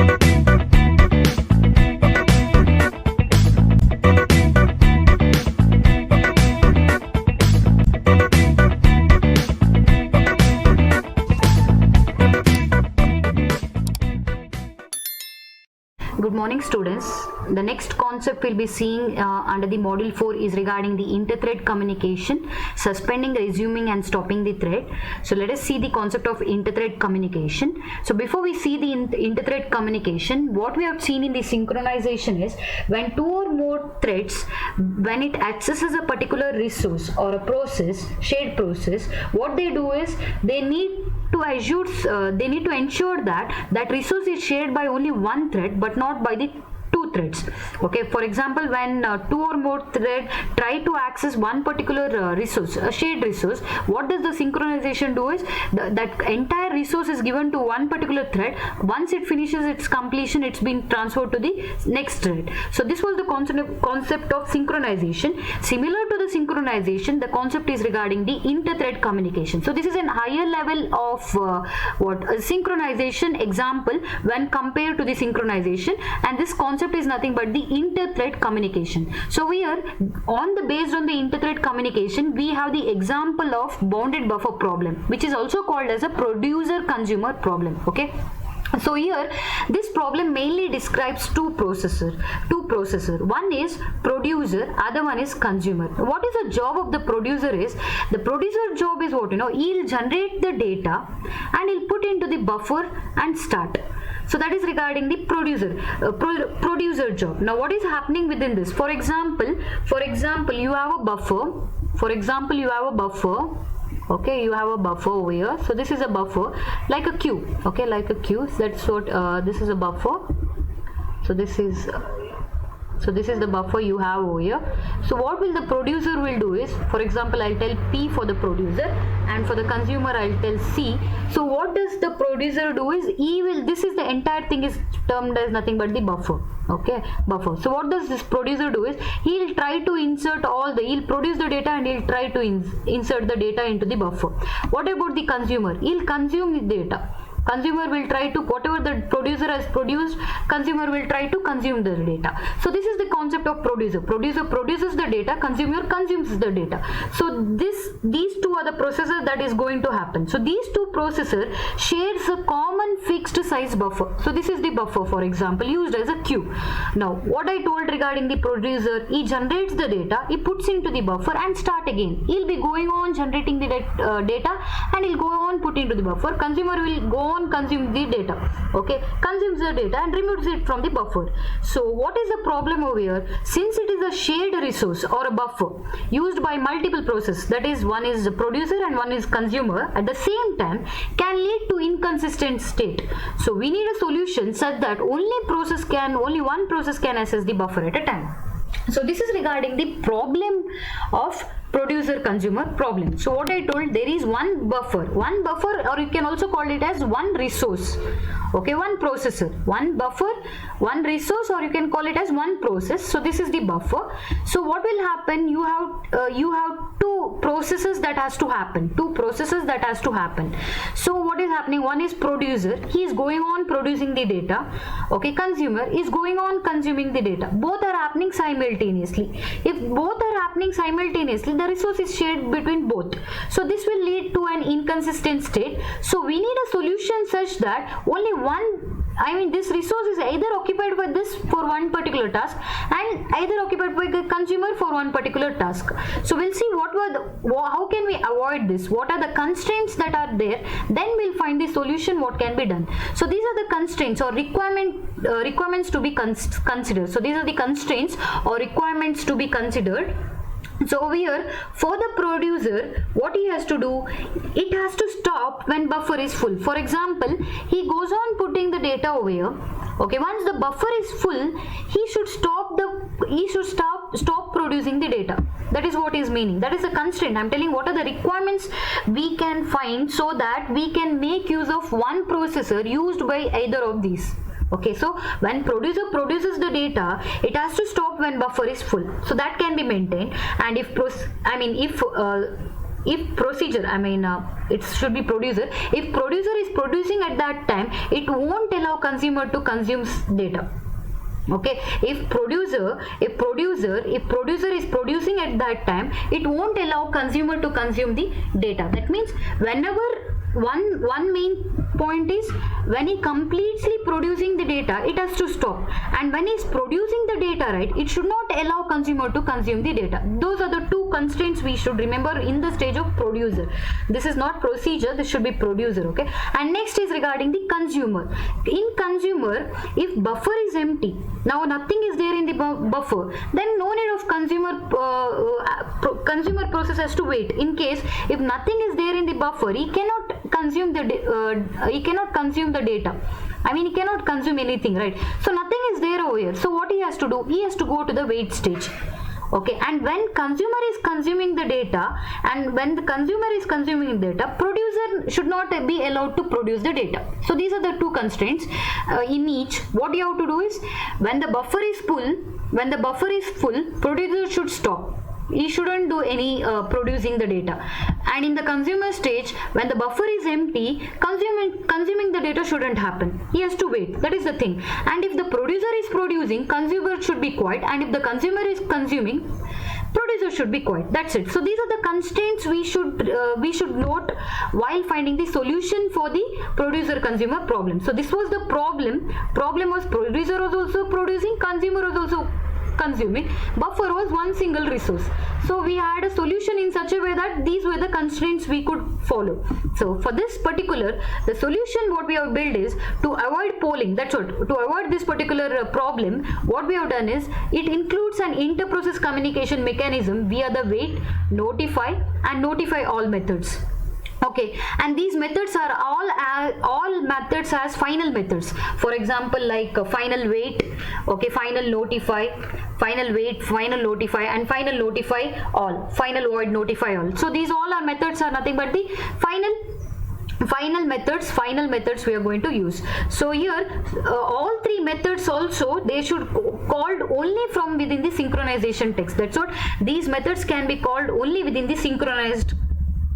Good morning, students. The next concept we'll be seeing under the module 4 is regarding the inter-thread communication, suspending, resuming and stopping the thread. So let us see the concept of inter-thread communication. So before we see the inter-thread communication, what we have seen in the synchronization is when two or more threads, when it accesses a particular resource or a process, shared process, what they do is they need to ensure that that resource is shared by only one thread but not by the two threads. Okay, for example, when two or more thread try to access one particular resource, a shared resource, what does the synchronization do is that entire resource is given to one particular thread. Once it finishes its completion, it's been transferred to the next thread. So this was the concept of synchronization. Similar to the synchronization, the concept is regarding the inter-thread communication. So this is a higher level of synchronization example when compared to the synchronization, and this concept is nothing but the inter-thread communication. So here, based on the inter-thread communication, we have the example of bounded buffer problem, which is also called as a producer-consumer problem. Okay. So here this problem mainly describes two processor. One is producer, other one is consumer. What is the job of the producer is, the producer job is what, he'll generate the data and he'll put into the buffer and start. So that is regarding the producer job. Now what is happening within this? For example, you have a buffer. Okay, you have a buffer over here. So this is a buffer like a queue. Okay, like a queue. That's what this is a buffer. So this is the buffer you have over here. So what will the producer will do is, for example, I'll tell P for the producer, and for the consumer I'll tell C. So what does the producer do is, this is the entire thing is termed as nothing but the buffer. Okay, buffer. So what does this producer do is, he'll try to he'll produce the data and he'll try to insert the data into the buffer. What about the consumer? He'll consume the data. Consumer will try to, whatever the producer has produced, consumer will try to consume the data. So this is the concept of producer. Producer produces the data, consumer consumes the data. So these two are the processes that is going to happen. So these two processors shares a common fixed size buffer. So this is the buffer, for example, used as a queue. Now what I told regarding the producer, he generates the data, he puts into the buffer and start again. He'll be going on generating the data and he'll go on put into the buffer. Consumer will go on consume the data. Okay, consumes the data and removes it from the buffer. So what is the problem over here? Since it is a shared resource or a buffer used by multiple processes, that is, one is the producer and one is consumer, at the same time can lead to inconsistent state. So we need a solution such that only one process can access the buffer at a time. So this is regarding the problem of producer consumer problem. So what I told, there is one buffer, or you can also call it as one resource. Okay, one processor, one buffer, one resource, or you can call it as one process. So this is the buffer. So what will happen? You have two processes that has to happen. So what is happening? One is producer, he is going on producing the data. Okay, consumer is going on consuming the data. Both are happening simultaneously. If both are happening simultaneously, the resource is shared between both. So this will lead to an inconsistent state. So we need a solution such that only this resource is either occupied by this for one particular task and either occupied by the consumer for one particular task. So we'll see how can we avoid this, what are the constraints that are there, then we'll find the solution what can be done. So these are the constraints or requirements to be considered. So these are the constraints or requirements to be considered. So over here, for the producer, what he has to do, it has to stop when buffer is full. For example, he goes on putting the data over here. Okay, once the buffer is full, he should stop producing the data. That is what is meaning. That is the constraint. I'm telling what are the requirements we can find so that we can make use of one processor used by either of these. Okay, so when producer produces the data, it has to stop when buffer is full. So that can be maintained. And if if procedure, it should be producer. If producer is producing at that time, it won't allow consumer to consume data. Okay, if producer is producing at that time, it won't allow consumer to consume the data. That means whenever one main point is, when he completely producing the data, it has to stop, and when he's producing the data, right, it should not allow consumer to consume the data. Those are the two constraints we should remember in the stage of producer. This is not procedure, this should be producer. Okay, and next is regarding the consumer. In consumer, if buffer is empty, now nothing is there in the buffer, then no need of consumer process has to wait. In case if nothing is there in the buffer, he cannot consume the data. He cannot consume anything, right? So nothing is there over here. So what he has to do? He has to go to the wait stage. Okay, and when consumer is consuming the data, producer should not be allowed to produce the data. So these are the two constraints in each. What you have to do is, when the buffer is full, producer should stop. He shouldn't do any producing the data. And in the consumer stage, when the buffer is empty, consuming the data shouldn't happen. He has to wait. That is the thing. And if the producer is producing, consumer should be quiet. And if the consumer is consuming, producer should be quiet. That's it. So these are the constraints we should note while finding the solution for the producer consumer problem. So this was the problem. Problem was producer was also producing, consumer was also consuming, buffer was one single resource. So we had a solution in such a way that these were the constraints we could follow. So for this particular, the solution what we have built is to avoid polling. That's what, to avoid this particular problem, what we have done is, it includes an inter-process communication mechanism via the wait, notify and notify all methods. Okay, and these methods are all methods as final methods. For example, like final wait, okay, final notify, final wait, final notify, and final notify all, final void, notify all. So these all are methods are nothing but the final methods we are going to use. So here all three methods also, they should called only from within the synchronization text. That's what, these methods can be called only within the synchronized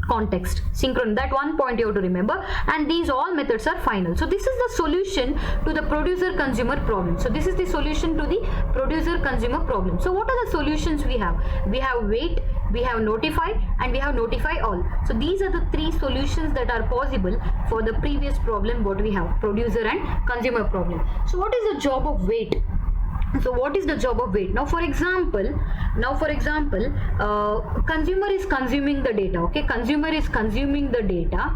context. That one point you have to remember, and these all methods are final. So this is the solution to the producer consumer problem. So this is the solution to the producer consumer problem. So what are the solutions we have? We have wait, we have notify, and we have notify all. So these are the three solutions that are possible for the previous problem what we have, producer and consumer problem. So what is the job of wait? So what is the job of wait? Now for example, consumer is consuming the data. Okay, consumer is consuming the data.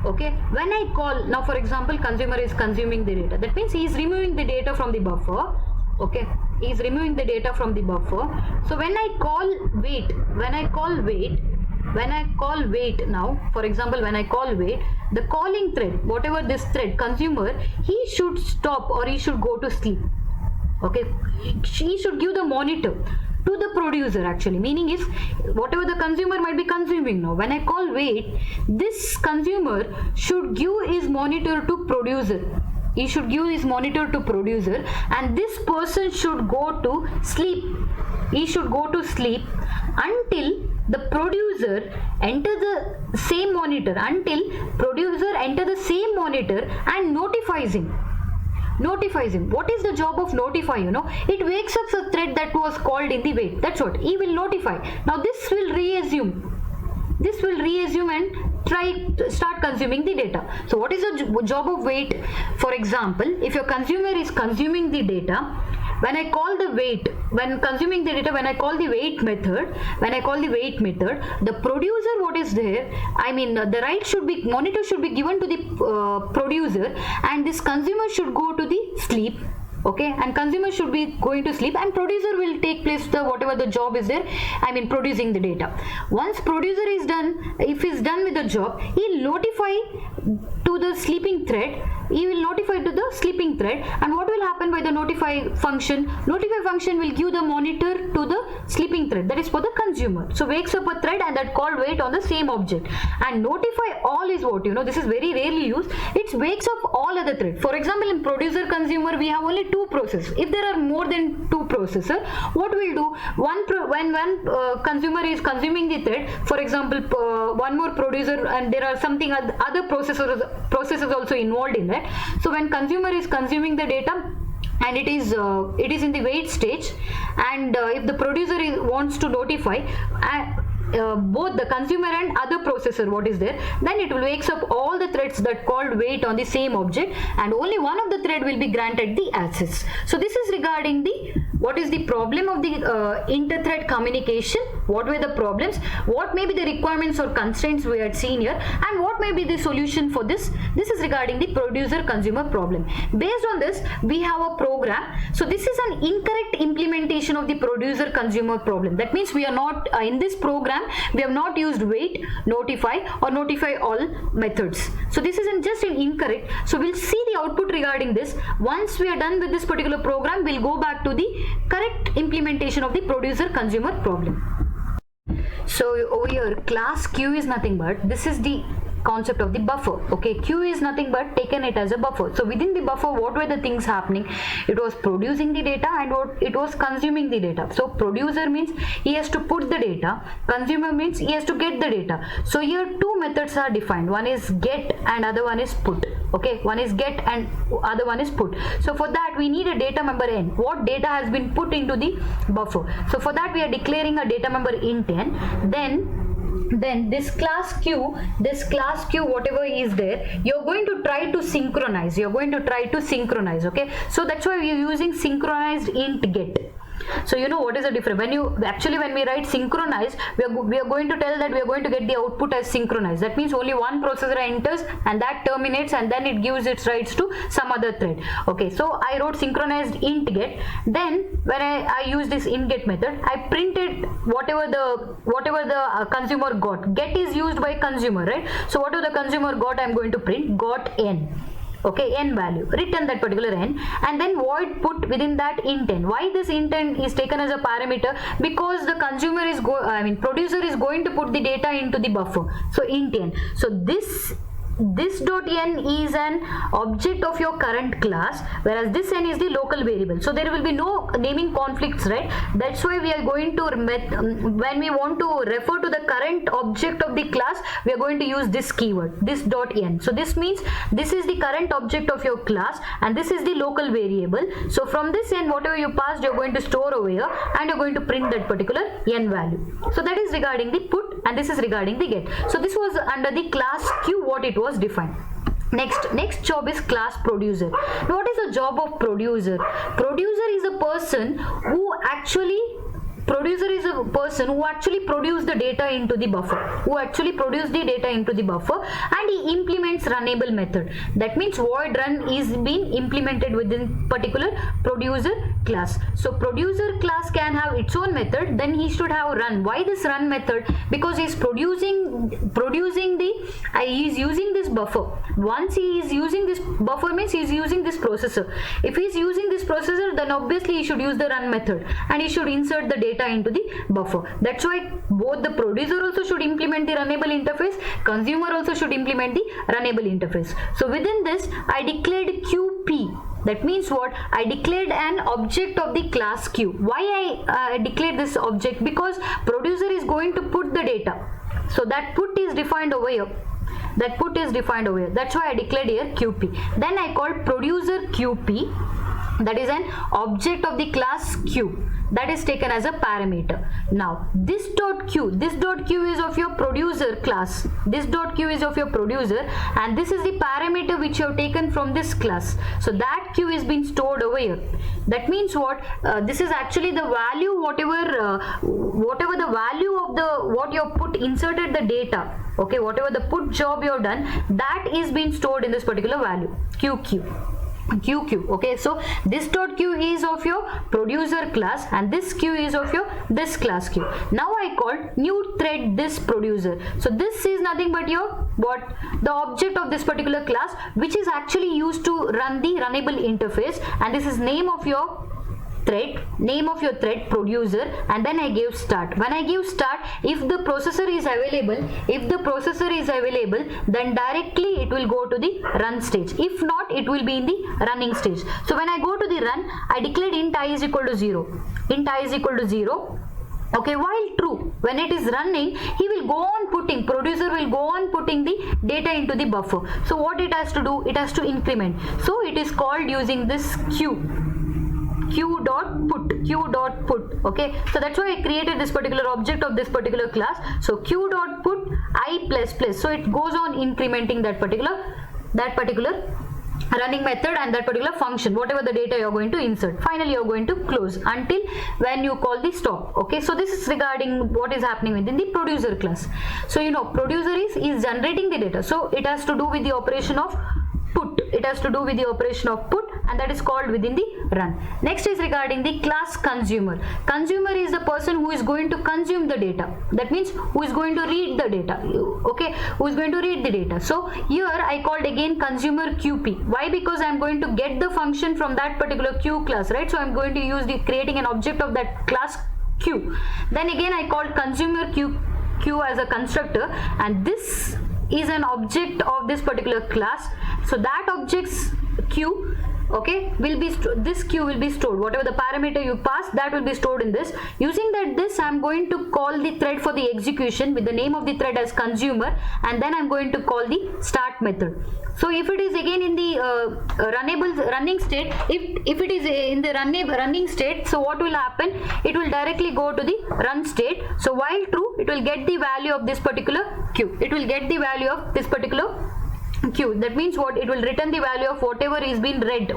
Okay, when I call, now for example, consumer is consuming the data. That means he is removing the data from the buffer. Okay, he is removing the data from the buffer. So when I call wait, now, for example, when I call wait, the calling thread, whatever this thread, consumer, he should stop or he should go to sleep. Okay, he should give the monitor to the producer actually, meaning is whatever the consumer might be consuming now. When I call wait, this consumer should give his monitor to producer. He should give his monitor to producer, and this person should go to sleep. He should go to sleep until the producer enter the same monitor, and notifies him. What is the job of notify? It wakes up a thread that was called in the wait. That's what he will notify. Now this will reassume and start consuming the data. So what is the job of wait? For example, if your consumer is consuming the data, when I call the wait, when consuming the data, when I call the wait method, the producer, what is there? The right should be, monitor should be given to the producer, and this consumer should go to the sleep. Okay, and consumer should be going to sleep, and producer will take place the whatever the job is there, producing the data. Once producer is done, if he's done with the job, he'll notify to the sleeping thread. And what will happen by the notify function? Notify function will give the monitor to the sleeping thread, that is for the consumer. So wakes up a thread and that called wait on the same object. And notify all is what, this is very rarely used. It wakes up all other threads. For example, in producer consumer we have only two processes. If there are more than two processors, what we'll do, when one consumer is consuming the thread, for example, one more producer, and there are something other processors also involved in that. So when consumer is consuming the data, and it is in the wait stage, and if the producer wants to notify both the consumer and other processor what is there, then it will wakes up all the threads that called wait on the same object, and only one of the thread will be granted the access. So this is regarding the what is the problem of the inter-thread communication, what were the problems, what may be the requirements or constraints we had seen here, and what may be the solution for this. This is regarding the producer consumer problem. Based on this, we have a program. So this is an incorrect implementation of the producer consumer problem. That means we are not in this program, we have not used wait, notify, or notify all methods. So this is just an incorrect. So we'll see the output regarding this. Once we are done with this particular program, we'll go back to the correct implementation of the producer consumer problem. So over here, class Q is nothing but, this is the concept of the buffer. Okay, Q is nothing but taken it as a buffer. So within the buffer, what were the things happening? It was producing the data and it was consuming the data. So producer means he has to put the data, consumer means he has to get the data. So here two methods are defined, one is get and other one is put. Okay, one is get and other one is put. So for that we need a data member n, what data has been put into the buffer. So for that we are declaring a data member int n. Then this class Q, whatever is there, you're going to try to synchronize. Okay, so that's why we are using synchronized int get. So you know what is the difference? When we write synchronized, we are going to tell that we are going to get the output as synchronized. That means only one processor enters and that terminates, and then it gives its rights to some other thread. Okay, so I wrote synchronized int get. Then when I use this int get method, I printed whatever the consumer got. Get is used by consumer, right? So whatever the consumer got, I am going to print got n. Okay, n value, return that particular n, and then void put within that int n. Why this int n is taken as a parameter? Because the consumer is producer is going to put the data into the buffer. So int n. So this dot n is an object of your current class, whereas this n is the local variable. So there will be no naming conflicts, right? That's why we are going to when we want to refer to the current object of the class, we are going to use this keyword, this dot n. So this means this is the current object of your class and this is the local variable. So from this n, whatever you passed, you're going to store over here and you're going to print that particular n value. So that is regarding the put and this is regarding the get. So this was under the class Q, what it was defined. Next job is class producer. Now what is the job of producer? Producer is a person who actually produce the data into the buffer, and he implements runnable method. That means void run is being implemented within particular producer class. So producer class can have its own method, then he should have run. Why this run method? Because he is using this buffer. Once he is using this buffer means he is using this processor. If he is using this processor, then obviously he should use the run method and he should insert the data into the buffer. That's why both the producer also should implement the runnable interface, consumer also should implement the runnable interface. So within this I declared QP. That means what? I declared an object of the class Q. Why I declared this object? Because producer is going to put the data. So that put is defined over here. That's why I declared here QP. Then I called producer QP. That is an object of the class Q. That is taken as a parameter. Now this dot Q is of your producer class. This dot Q is of your producer, and this is the parameter which you have taken from this class. So that Q is being stored over here. That means what? This is actually the value, whatever the value of what you have put inserted the data. Okay, whatever the put job you have done, that is being stored in this particular value QQ. Okay, so this dot Q is of your producer class and this Q is of your this class Q. Now I called new thread this producer. So this is nothing but your the object of this particular class, which is actually used to run the runnable interface, and this is name of your thread producer, and then I gave start. When I give start, if the processor is available, then directly it will go to the run stage. If not, it will be in the running stage. So when I go to the run, I declared int I is equal to 0. Int I is equal to 0. Okay, while true, when it is running, he will go on putting, producer will go on putting the data into the buffer. So what it has to do, it has to increment. So it is called using this q dot put. Okay, so that's why I created this particular object of this particular class. So q dot put I plus plus. So it goes on incrementing that particular running method and that particular function, whatever the data you're going to insert. Finally you're going to close until when you call the stop. Okay, so this is regarding what is happening within the producer class. So you know, producer is generating the data, so it has to do with the operation of put. It has to do with the operation of put, and that is called within the run. Next is regarding the class consumer. Consumer is the person who is going to consume the data. That means who is going to read the data. Okay, who is going to read the data. So here I called again consumer QP. Why? Because I am going to get the function from that particular Q class, right? So I am going to use the creating an object of that class Q. Then again I called consumer Q as a constructor, and this is an object of this particular class. So that object's Q, okay, will be this Q will be stored. Whatever the parameter you pass, that will be stored in this. Using this, I am going to call the thread for the execution with the name of the thread as consumer, and then I am going to call the start method. So if it is again in the running state, if it is in the running state, so what will happen? It will directly go to the run state. So while true, it will get the value of this particular Q. It will get the value of this particular Q. That means what? It will return the value of whatever is been read,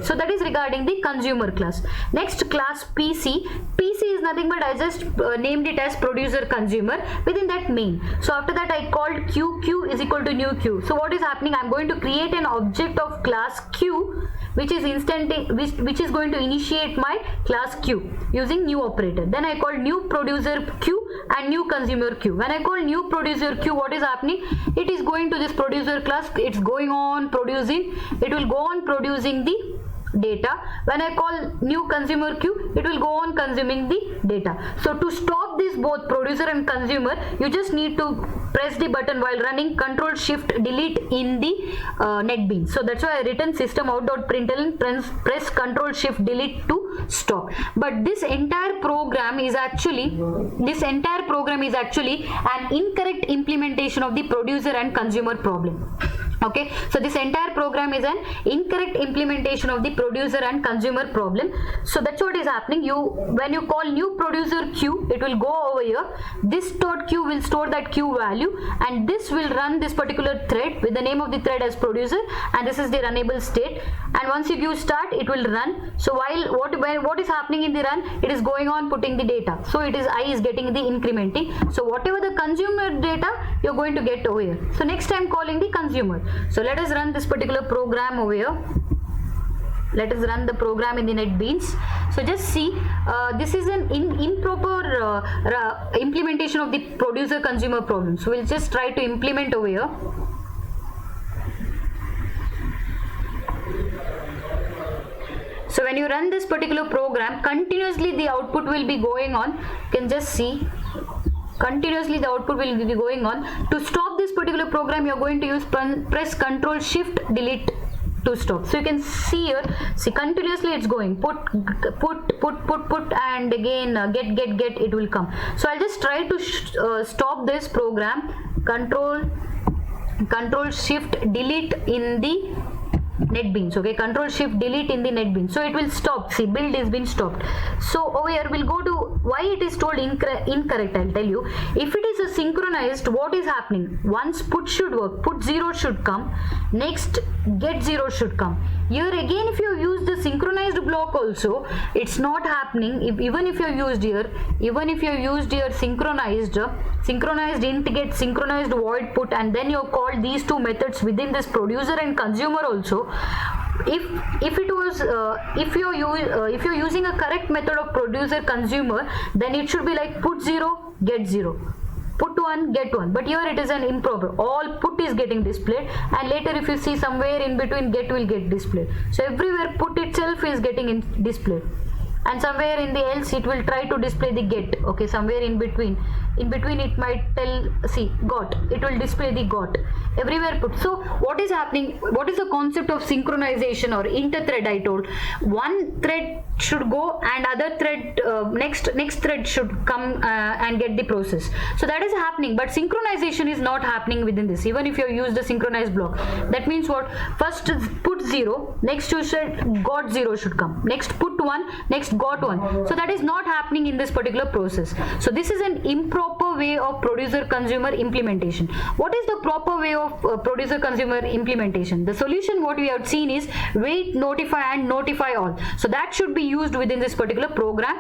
So that is regarding the consumer class. Next class PC. PC is nothing but I just named it as producer consumer within that main. So after that I called Q is equal to new Q. So what is happening? I'm going to create an object of class Q which is which is going to initiate my class Q using new operator. Then I call new producer Q and new consumer Q. When I call new producer Q, what is happening? It is going to this producer class, it's going on producing, it will go on producing the data. When I call new consumer Q, it will go on consuming the data. So to stop this both producer and consumer, you just need to press the button while running Control Shift Delete in the NetBeans. So that's why I written system out.println, press Control Shift Delete to stop. But this entire program is actually an incorrect implementation of the producer and consumer problem. Okay, so this entire program is an incorrect implementation of the producer and consumer problem. So that's what is happening. When you call new producer Q, it will go over here. This .q will store that Q value, and this will run this particular thread with the name of the thread as producer, and this is the runnable state. And once you give start, it will run. So while what is happening in the run, it is going on putting the data. So it is I is getting the incrementing. So whatever the consumer data, you're going to get over here. So next I'm calling the consumer. So let us run this particular program over here. Let us run the program in the NetBeans. So just see, this is an improper implementation of the producer consumer problem. So we'll just try to implement over here. So when you run this particular program, continuously the output will be going on. You can just see. Continuously the output will be going on. To stop this particular program, you are going to use press Control Shift Delete to stop. So you can see here, see continuously it's going put, and again get, it will come. So I'll just try to stop this program. Control Shift Delete in the NetBeans. Okay, Control Shift Delete in the NetBeans. So it will stop. See, build is been stopped. So over here we'll go to why it is told incorrect. I'll tell you. If it is a synchronized, what is happening? Once put should work, put 0 should come. Next get 0 should come. Here again, if you use the synchronized block also, it's not happening. Even if you used here synchronized int get, synchronized void put, and then you call these two methods within this producer and consumer also. If you're using a correct method of producer consumer, then it should be like put 0 get 0, put 1 get 1, but here it is an improper. All put is getting displayed, and later if you see somewhere in between get will get displayed. So everywhere put itself is getting displayed, and somewhere in the else it will try to display the get. Okay, somewhere in between in between it might tell, see, got, it will display the got everywhere put. So what is happening, what is the concept of synchronization or inter-thread? I told one thread should go and other thread, next thread should come and get the process. So that is happening, but synchronization is not happening within this. Even if you use the synchronized block, that means what, first put 0, next you said got 0 should come, next put 1, next got 1. So that is not happening in this particular process. So this is an improper way of producer consumer implementation. What is the proper way of producer consumer implementation? The solution what we have seen is wait, notify and notify all. So that should be used within this particular program.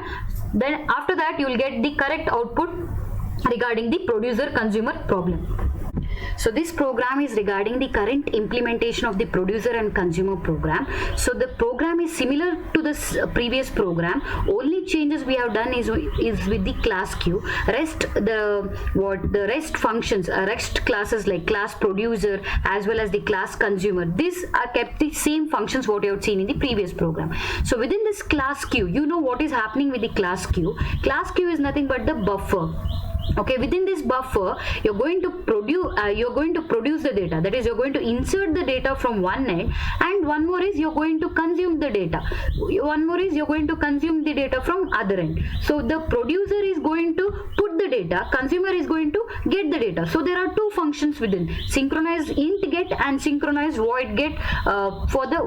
Then after that you will get the correct output regarding the producer consumer problem. So this program is regarding the current implementation of the producer and consumer program. So the program is similar to the previous program. Only changes we have done is with the class queue. Rest the rest functions, rest classes like class producer as well as the class consumer, these are kept the same functions what you have seen in the previous program. So within this class queue, you know what is happening with the class queue. Class queue is nothing but the buffer. Okay, within this buffer you're going to produce the data, that is you're going to insert the data from one end, and one more is you're going to consume the data, one more is you're going to consume the data from other end. So the producer is going to put the data, consumer is going to get the data. So there are two functions within, synchronized int get and synchronized void get for the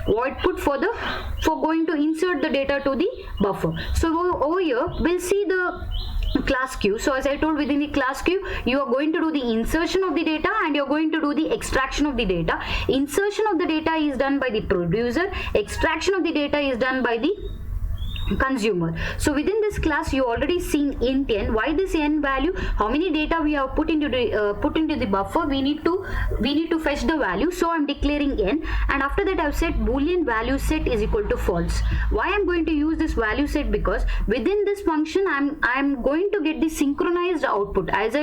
void put for going to insert the data to the buffer. So over here we'll see the class queue. So as I told, within the class queue you are going to do the insertion of the data and you're going to do the extraction of the data. Insertion of the data is done by the producer, extraction of the data is done by the consumer. So within this class you already seen int n. Why this n value? How many data we have put into the buffer? We need to fetch the value. So I'm declaring n, and after that I've said boolean value set is equal to false. Why I'm going to use this value set? Because within this function I'm going to get the synchronized output. As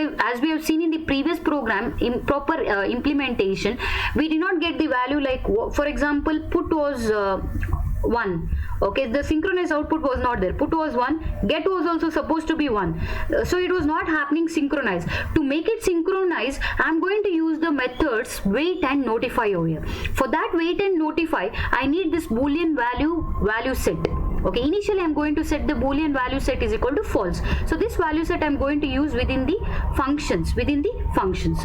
we have seen in the previous program, in proper implementation, we did not get the value like, for example, put was 1. Okay, the synchronized output was not there. Put was 1, get was also supposed to be 1. So it was not happening synchronized. To make it synchronized, I'm going to use the methods wait and notify over here. For that wait and notify, I need this boolean value set. Okay, initially I'm going to set the boolean value set is equal to false. So this value set I'm going to use within the functions.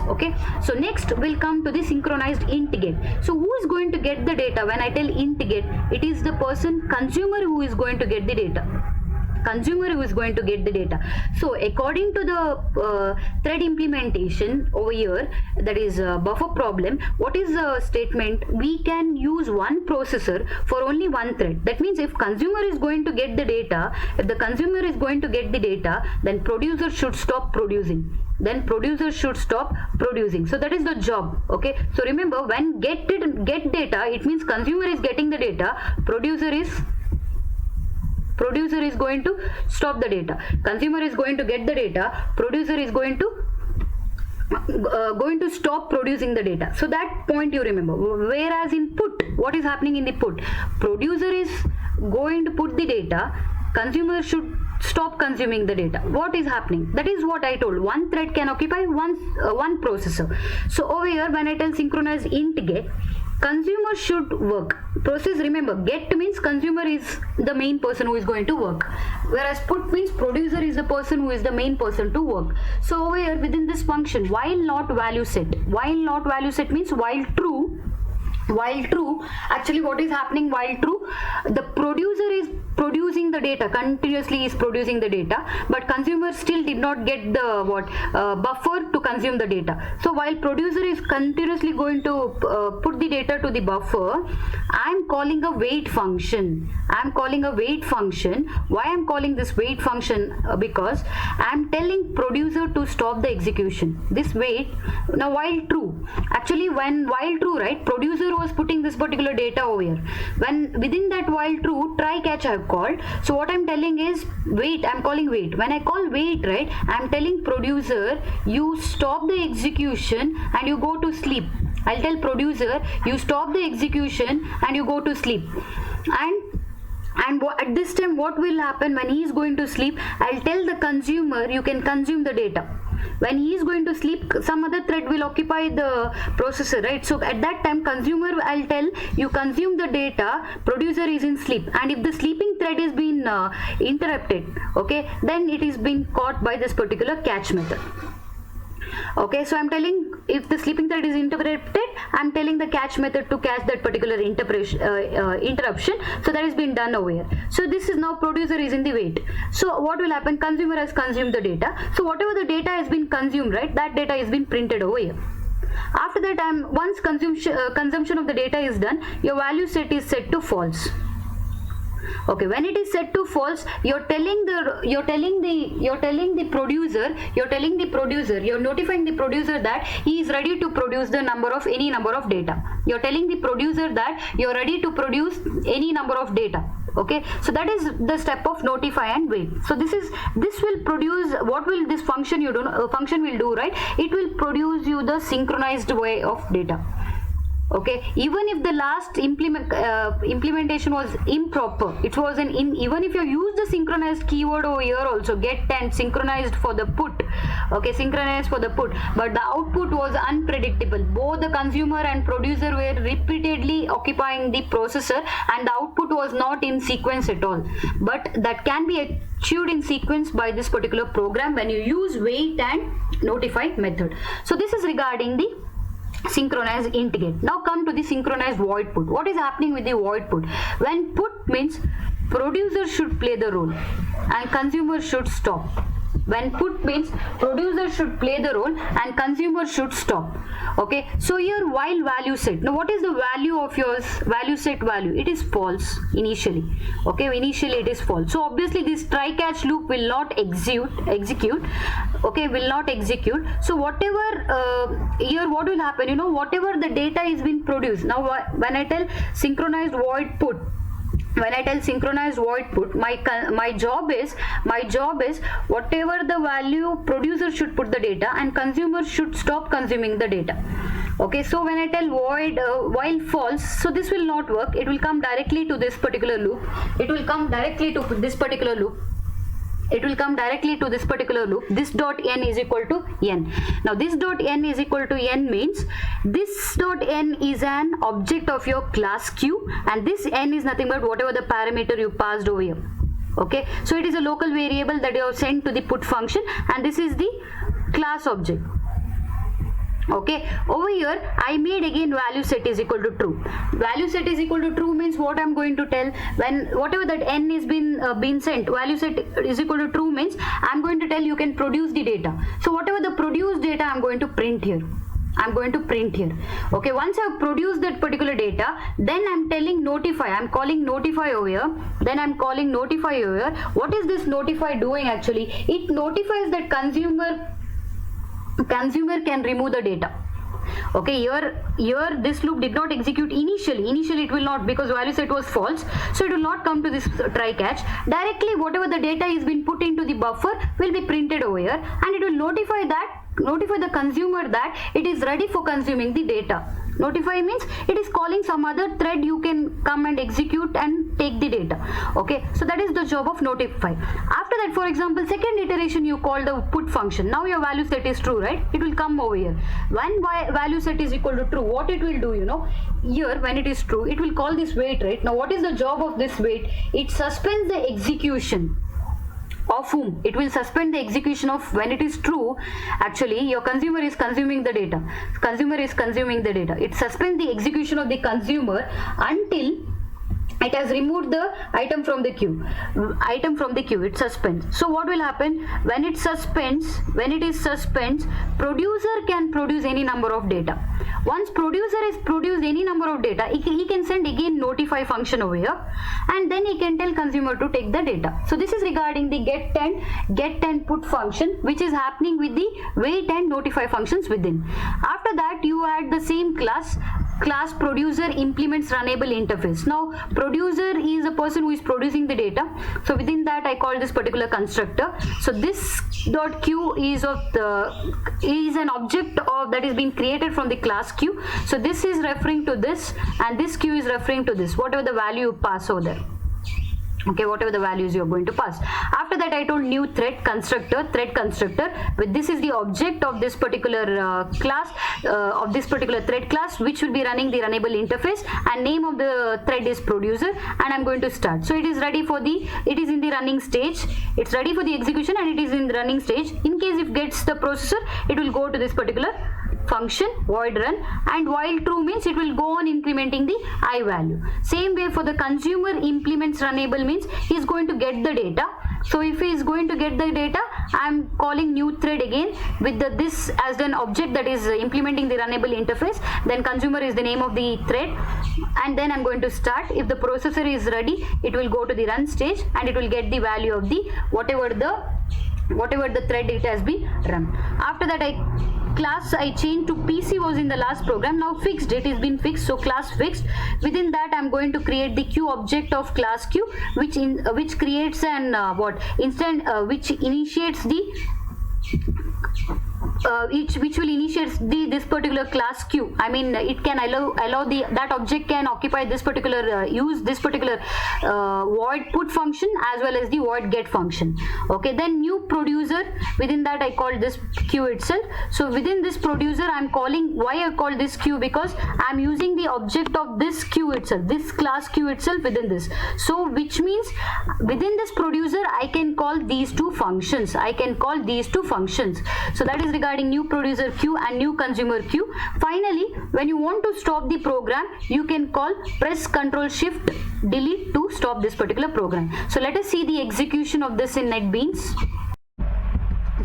Okay, so next we'll come to the synchronized int get. So who is going to get the data? When I tell int get, it is the person consumer who is going to get the data. So according to the thread implementation over here, that is buffer problem, what is the statement? We can use one processor for only one thread. That means if consumer is going to get the data, then producer should stop producing. So that is the job. Okay, so remember, when get data, it means consumer is getting the data, producer is going to stop the data. Consumer is going to get the data, producer is going to stop producing the data. So that point you remember. Whereas in put, what is happening in the put? Producer is going to put the data, consumer should stop consuming the data. What is happening? That is what I told. One thread can occupy one processor. So over here, when I tell synchronize int get, consumer should work. Process, remember, get means consumer is the main person who is going to work, whereas put means producer is the person who is the main person to work. So over here within this function, while not value set means while true, actually what is happening while true, the producer is producing the data, continuously is producing the data, but consumer still did not get the buffer to consume the data. So while producer is continuously going to put the data to the buffer, I'm calling a wait function. Why I'm calling this wait function? Because I'm telling producer to stop the execution. This wait, now while true, actually while true, right, producer was putting this particular data over here. When within that while true, try catch I have called. So what I'm telling is wait, I'm calling wait. When I call wait, right, I'm telling producer you stop the execution and you go to sleep. I'll tell producer you stop the execution and you go to sleep. And And at this time what will happen when he is going to sleep? I'll tell the consumer you can consume the data. When he is going to sleep, some other thread will occupy the processor, right? So at that time consumer, I'll tell you consume the data, producer is in sleep, and if the sleeping thread is been interrupted, okay, then it is being caught by this particular catch method. Okay, so I'm telling if the sleeping thread is interrupted, I'm telling the catch method to catch that particular interruption. So that has been done over here. So this is now producer is in the wait. So what will happen? Consumer has consumed the data. So whatever the data has been consumed, right, that data is been printed over here. After that, once consumption of the data is done, your value set is set to false. Okay, when it is set to false, you're notifying the producer that he is ready to produce any number of data. You're telling the producer that you're ready to produce any number of data. Okay, so that is the step of notify and wait. So this will produce, what will this function function will do, right? It will produce you the synchronized way of data. Okay, even if the last implementation was improper, it was even if you use the synchronized keyword over here also, get and synchronized for the put, okay, synchronized for the put, but the output was unpredictable. Both the consumer and producer were repeatedly occupying the processor, and the output was not in sequence at all. But that can be achieved in sequence by this particular program when you use wait and notify method. So this is regarding the synchronized integrate. Now come to the synchronized void put. What is happening with the void put? When put means producer should play the role and consumer should stop. When put means producer should play the role and consumer should stop. Okay, so here while value set. Now what is the value of yours? Value set value, it is false initially. Okay, initially it is false. So obviously this try catch loop will not execute. Okay, will not execute. So whatever here what will happen, whatever the data is being produced. Now when I tell synchronized void put, my job is whatever the value, producer should put the data and consumer should stop consuming the data. Okay, so when I tell void while false, so this will not work. It will come directly to this particular loop. This dot n is equal to n. Now this dot n is equal to n means this dot n is an object of your class Q, and this n is nothing but whatever the parameter you passed over here. Okay, so it is a local variable that you have sent to the put function, and this is the class object. Okay, over here I made again value set is equal to true. Value set is equal to true means what I'm going to tell, when whatever that n is been sent, value set is equal to true means I'm going to tell you can produce the data. So whatever the produced data I'm going to print here. Okay, once I've produced that particular data, then I'm telling notify. I'm calling notify over here. What is this notify doing actually? It notifies that consumer can remove the data. Okay, here this loop did not execute initially it will not, because value set was false, so it will not come to this try catch. Directly whatever the data is been put into the buffer will be printed over here, and it will notify the consumer that it is ready for consuming the data. Notify means it is calling some other thread, you can come and execute and take the data. Okay, so that is the job of notify. After that, for example, second iteration you call the put function. Now your value set is true, right? It will come over here. When value set is equal to true, what it will do, here when it is true, it will call this wait, right? Now what is the job of this wait? It suspends the execution of whom? It will suspend the execution of, when it is true, actually your consumer is consuming the data. It suspends the execution of the consumer until it has removed the item from the queue. It suspends. So what will happen when it suspends? Producer can produce any number of data. Once producer has produced any number of data, he can send again notify function over here, and then he can tell consumer to take the data. So this is regarding the get and put function, which is happening with the wait and notify functions within. After that, you add the same class producer implements runnable interface. Now producer is a person who is producing the data, so within that I call this particular constructor. So this dot q is an object that is being created from the class q. So this is referring to this, and this q is referring to this, whatever the value you pass over there. Okay, whatever the values you're going to pass. After that, I told new thread constructor, with this is the object of this particular class, of this particular thread class, which will be running the runnable interface, and name of the thread is producer, and I'm going to start. So it is ready for the, it is in the running stage, it's ready for the execution, and it is in the running stage. In case if gets the processor, it will go to this particular function void run, and while true means it will go on incrementing the I value. Same way for the consumer implements runnable means he is going to get the data. So if he is going to get the data, I am calling new thread again with the this as an object that is implementing the runnable interface. Then consumer is the name of the thread, and then I'm going to start. If the processor is ready, it will go to the run stage, and it will get the value of the whatever the thread it has been run. After that, class I changed to PC was in the last program. Now fixed, it has been fixed, so class fixed. Within that, I'm going to create the queue object of class queue, which creates an which initiates the which will initiate this particular class queue. I mean, it can allow that object can occupy this particular use this particular void put function as well as the void get function. Okay, then new producer, within that I called this queue itself. So within this producer, I'm calling, why I call this queue, because I'm using the object of this queue itself, this class queue itself within this. So which means within this producer I can call these two functions. So that is regarding new producer queue and new consumer queue. Finally, when you want to stop the program, you can press Ctrl Shift Delete to stop this particular program. So let us see the execution of this in NetBeans.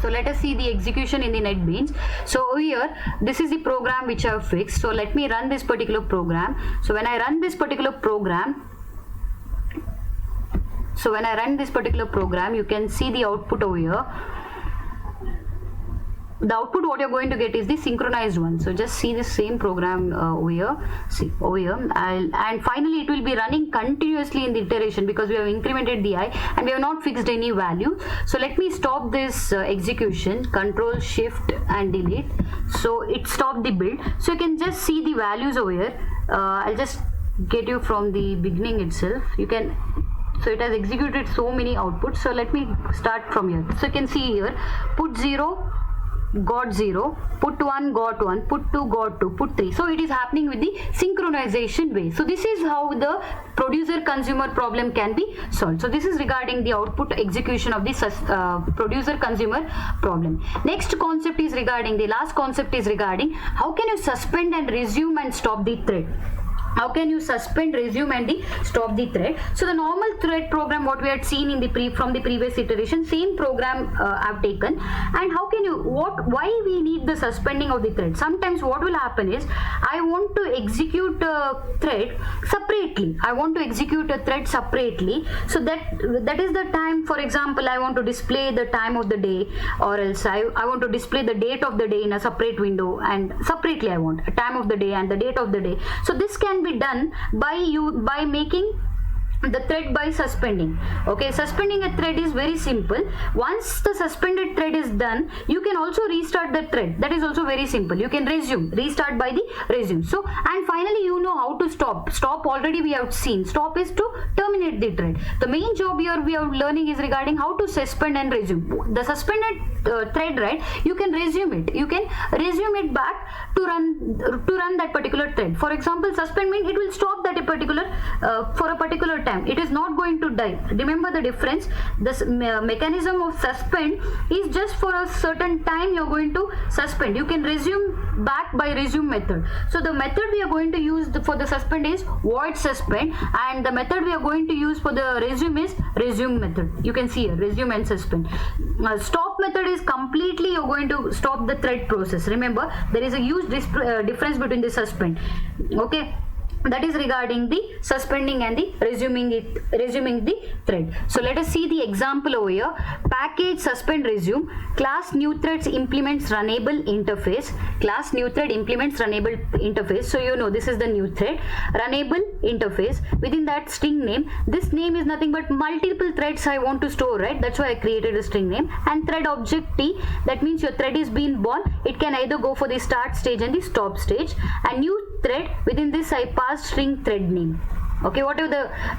So let us see the execution in the NetBeans. So over here, this is the program which I have fixed. So let me run this particular program. So when I run this particular program, you can see the output over here. The output what you're going to get is the synchronized one. So just see the same program over here. See over here, and finally it will be running continuously in the iteration because we have incremented the I and we have not fixed any value. So let me stop this execution. Control Shift and Delete. So it stopped the build. So you can just see the values over here. I'll just get you from the beginning itself. You can. So it has executed so many outputs. So let me start from here. So you can see here, put 0. Got 0, put 1, got 1, put 2, got 2, put 3. So it is happening with the synchronization way. So this is how the producer consumer problem can be solved. So this is regarding the output execution of the producer consumer problem. Next concept is regarding, the last concept is regarding how can you suspend and resume and stop the thread. How can you suspend, resume and stop the thread? So the normal thread program what we had seen in the from the previous iteration, same program I've taken. And how can you, why we need the suspending of the thread? Sometimes what will happen is I want to execute a thread separately. So that is the time, for example, I want to display the time of the day, or else I want to display the date of the day in a separate window, and separately I want a time of the day and the date of the day. So this can be done by making the thread by suspending. Okay, suspending a thread is very simple. Once the suspended thread is done, you can also restart the thread. That is also very simple. You can restart by the resume. So, and finally you know how to stop. Stop already we have seen. Stop is to terminate the thread. The main job here we are learning is regarding how to suspend and resume. The suspended thread, right, you can resume it. You can resume it back to run that particular thread. For example, suspend means it will stop that particular for a particular time. It is not going to die. Remember the difference. This mechanism of suspend is just for a certain time you are going to suspend. You can resume back by resume method. So the method we are going to use for the suspend is void suspend, and the method we are going to use for the resume is resume method. You can see here, resume and suspend. Stop method is completely you're going to stop the thread process. Remember, there is a huge difference between the suspend. Okay, that is regarding the suspending and the resuming the thread. So let us see the example over here. Package suspend resume, class new threads implements runnable interface. Class new thread implements runnable interface. So you know this is the new thread, runnable interface. Within that string name, this name is nothing but multiple threads I want to store, right? That's why I created a string name. And thread object T, that means your thread is being born. It can either go for the start stage and the stop stage. And new thread, within this I pass string thread name. Okay,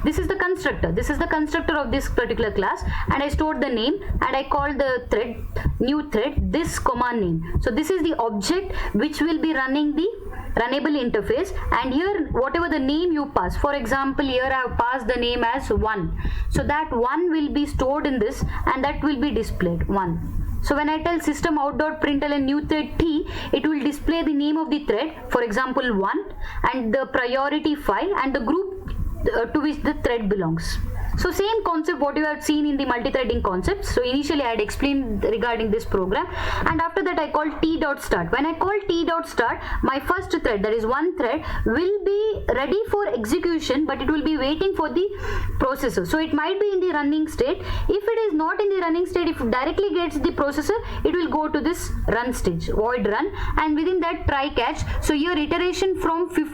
this is the constructor. This is the constructor of this particular class, and I stored the name and I called the thread, new thread, this comma name. So this is the object which will be running the runnable interface, and here whatever the name you pass, for example here I have passed the name as 1, so that 1 will be stored in this and that will be displayed 1. So when I tell system out.println new thread t, it will display the name of the thread, for example 1, and the priority file and the group to which the thread belongs. So same concept what you have seen in the multi-threading concept. So initially I had explained regarding this program, and after that I called t.start. When I call t.start, my first thread, that is one thread, will be ready for execution, but it will be waiting for the processor. So it might be in the running state. If it is not in the running state, if it directly gets the processor, it will go to this run stage, void run, and within that try catch. So your iteration from 15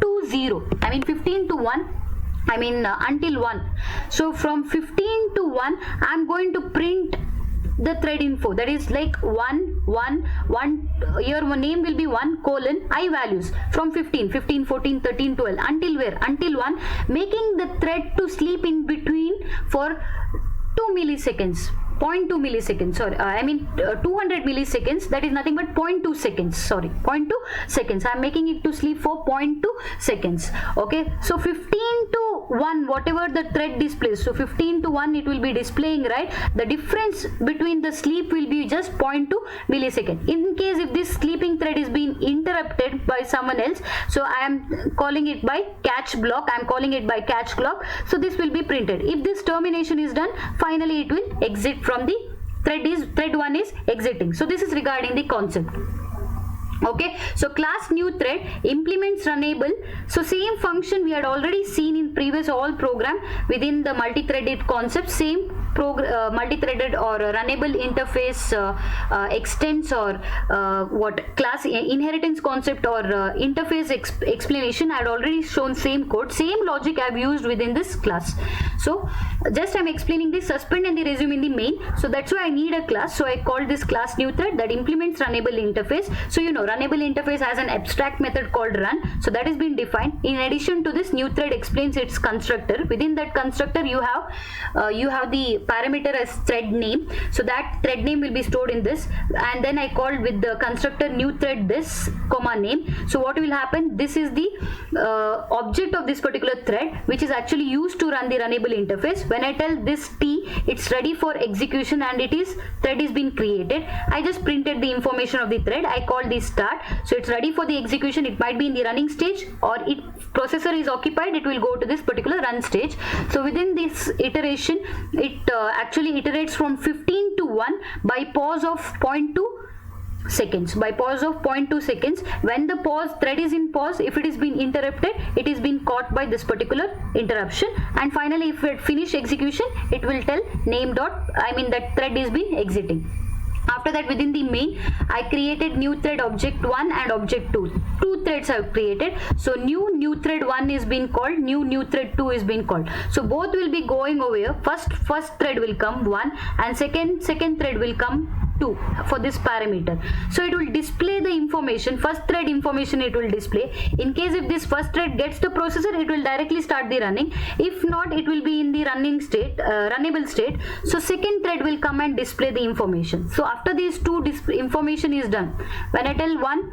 to 0, I mean 15 to 1, until 1. So from 15 to 1, I am going to print the thread info, that is like 1, 1, 1, your name will be 1, colon, I values from 15, 14, 13, 12, until where? Until 1, making the thread to sleep in between for 2 milliseconds. 0.2 milliseconds, sorry, 200 milliseconds, that is nothing but 0.2 seconds, sorry, 0.2 seconds. I am making it to sleep for 0.2 seconds. Okay, so 15 to 1, whatever the thread displays, so 15 to 1 it will be displaying, right? The difference between the sleep will be just 0.2 millisecond. In case if this sleeping thread is being interrupted by someone else, so I am calling it by catch block, I am calling it by catch clock, so this will be printed. If this termination is done, finally it will exit from the thread 1 is exiting. So this is regarding the concept. Okay, so class new thread implements runnable. So same function we had already seen in previous all program within the multi-threaded concept. Same multi-threaded or runnable interface extends or what class inheritance concept or interface explanation. I had already shown same code, same logic I have used within this class. So just I am explaining this suspend and the resume in the main. So that's why I need a class. So I called this class new thread that implements runnable interface. So you know runnable interface has an abstract method called run. So that has been defined. In addition to this, new thread explains its constructor. Within that constructor you have the parameter as thread name. So that thread name will be stored in this, and then I called with the constructor new thread this comma name. So what will happen, this is the object of this particular thread which is actually used to run the runnable interface. When I tell this t, it's ready for execution and thread is being created. I just printed the information of the thread. I called this start, so it's ready for the execution. It might be in the running stage, or processor is occupied, it will go to this particular run stage. So within this iteration, it actually iterates from 15 to 1 by pause of 0.2 seconds. By pause of 0.2 seconds, when the thread is in pause, if it is being interrupted, it is being caught by this particular interruption, and finally if it finish execution, it will tell name dot, that thread is been exiting. After that, within the main, I created new thread object 1 and object 2. Two threads I have created. So new thread 1 is being called, new thread 2 is being called. So both will be going over here. First thread will come 1 and second thread will come 2 for this parameter. So it will display the information, first thread information it will display. In case if this first thread gets the processor, it will directly start the running. If not, it will be in the running state, runnable state. So second thread will come and display the information. So after these two information is done, when I tell 1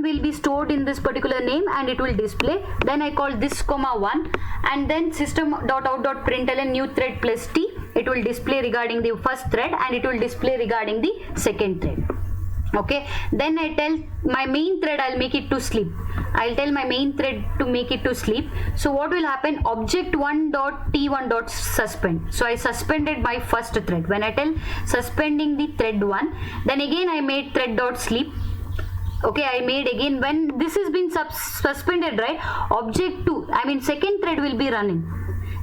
will be stored in this particular name and it will display. Then I call this comma 1 and then system.out.println new thread plus t. It will display regarding the first thread and it will display regarding the second thread. Okay, then I tell my main thread, I'll make it to sleep. I'll tell my main thread to make it to sleep. So what will happen, object1.t1.suspend. So I suspended my first thread. When I tell suspending the thread 1, then again I made thread.sleep. Okay, I made again, when this has been suspended, right, object 2, second thread will be running.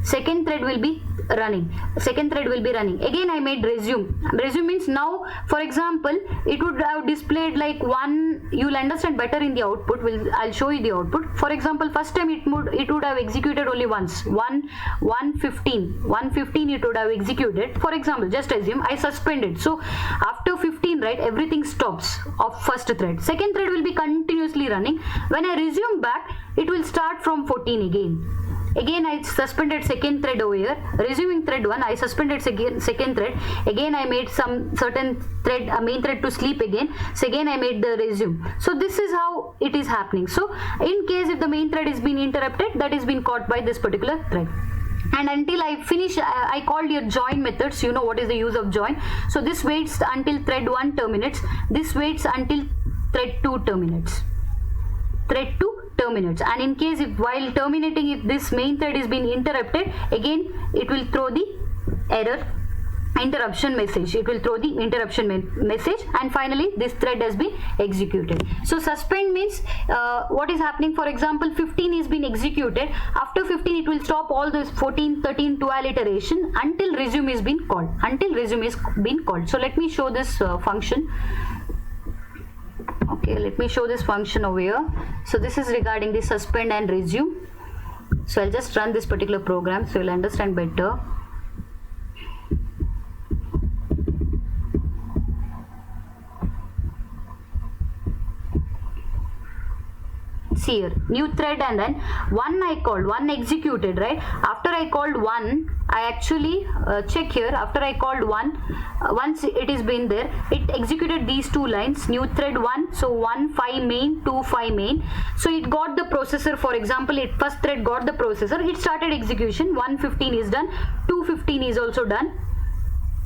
second thread will be running, again I made resume. Resume means now, for example, it would have displayed like one, you will understand better in the output. I'll show you the output. For example, first time it would have executed only once, 115 it would have executed. For example, just assume I suspended, so after 15, right, everything stops of first thread. Second thread will be continuously running. When I resume back, it will start from 14 again I suspended second thread over here, resuming thread 1, I suspended second thread, again I made some certain thread, main thread to sleep again, so again I made the resume. So this is how it is happening. So in case if the main thread is being interrupted, that is being caught by this particular thread. And until I finish, I called your join methods. You know what is the use of join. So this waits until thread 1 terminates, this waits until thread 2 terminates, and in case if while terminating, if this main thread is being interrupted, again it will throw the error interruption message, and finally this thread has been executed. So suspend means what is happening, for example 15 is being executed, after 15 it will stop all this 14, 13, 12 iteration until resume is being called, So let me show this function. Okay, let me show this function over here. So this is regarding the suspend and resume. So I'll just run this particular program so you'll understand better. See here, new thread, and then one I called, one executed, right? After I called one, I actually check here, after I called one, once it is been there, it executed these two lines, new thread 1, so 1 5 main, 2 5 main. So it got the processor, for example, it first thread got the processor, it started execution, 115 is done, 215 is also done.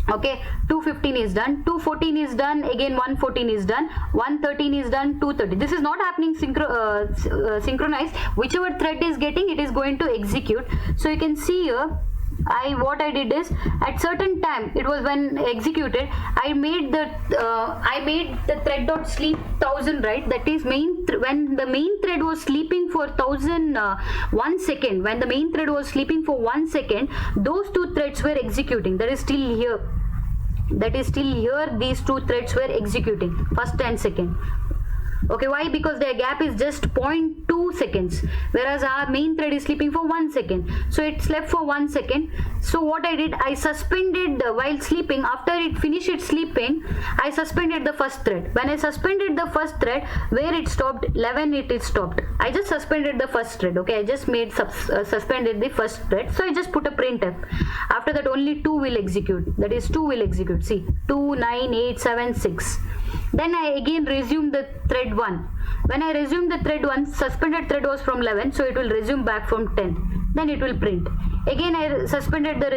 Okay, 215 is done, 214 is done, again 114 is done, 113 is done, 230. This is not happening synchronized. Whichever thread is getting, it is going to execute. So you can see here, what I did is, at certain time, it was when executed, I made the thread dot sleep 1000, right? That is when the main thread was sleeping for 1 second. When the main thread was sleeping for 1 second, those two threads were executing. That is still here. These two threads were executing, first and second. Okay, why? Because their gap is just 0.2 seconds, whereas our main thread is sleeping for 1 second. So it slept for 1 second. So what I did, I suspended while sleeping. After it finished its sleeping, I suspended the first thread. When I suspended the first thread, where it stopped, 11 it stopped. I just suspended the first thread. Okay, I just made suspended the first thread. So I just put a printf. After that, only 2 will execute. That is 2 will execute. See, 2, 9, 8, 7, 6. Then I again resume the thread 1. When I resume the thread 1, suspended thread was from 11, so it will resume back from 10. Then it will print. Again I suspended the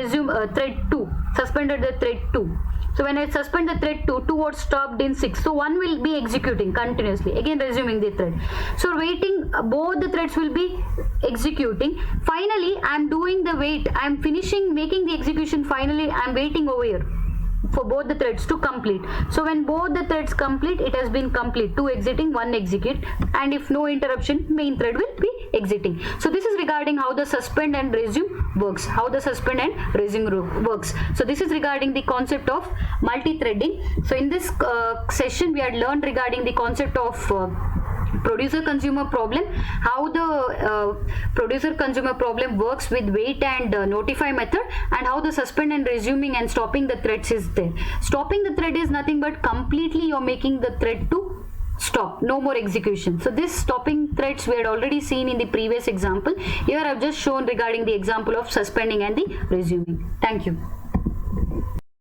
thread 2. Suspended the thread 2. So when I suspend the thread 2, 2 was stopped in 6. So 1 will be executing continuously. Again resuming the thread. So waiting, both the threads will be executing. Finally, I am doing the wait. I am finishing making the execution. Finally, I am waiting over here for both the threads to complete. So when both the threads complete, it has been complete. 2 exiting, 1 execute, and if no interruption, main thread will be exiting. So this is regarding how the suspend and resume works. So this is regarding the concept of multi-threading. So in this session, we had learned regarding the concept of producer consumer problem, how the producer consumer problem works with wait and notify method, and how the suspend and resuming and stopping the threads is there. Stopping the thread is nothing but completely you're making the thread to stop, no more execution. So this stopping threads we had already seen in the previous example. Here I've just shown regarding the example of suspending and the resuming. Thank you.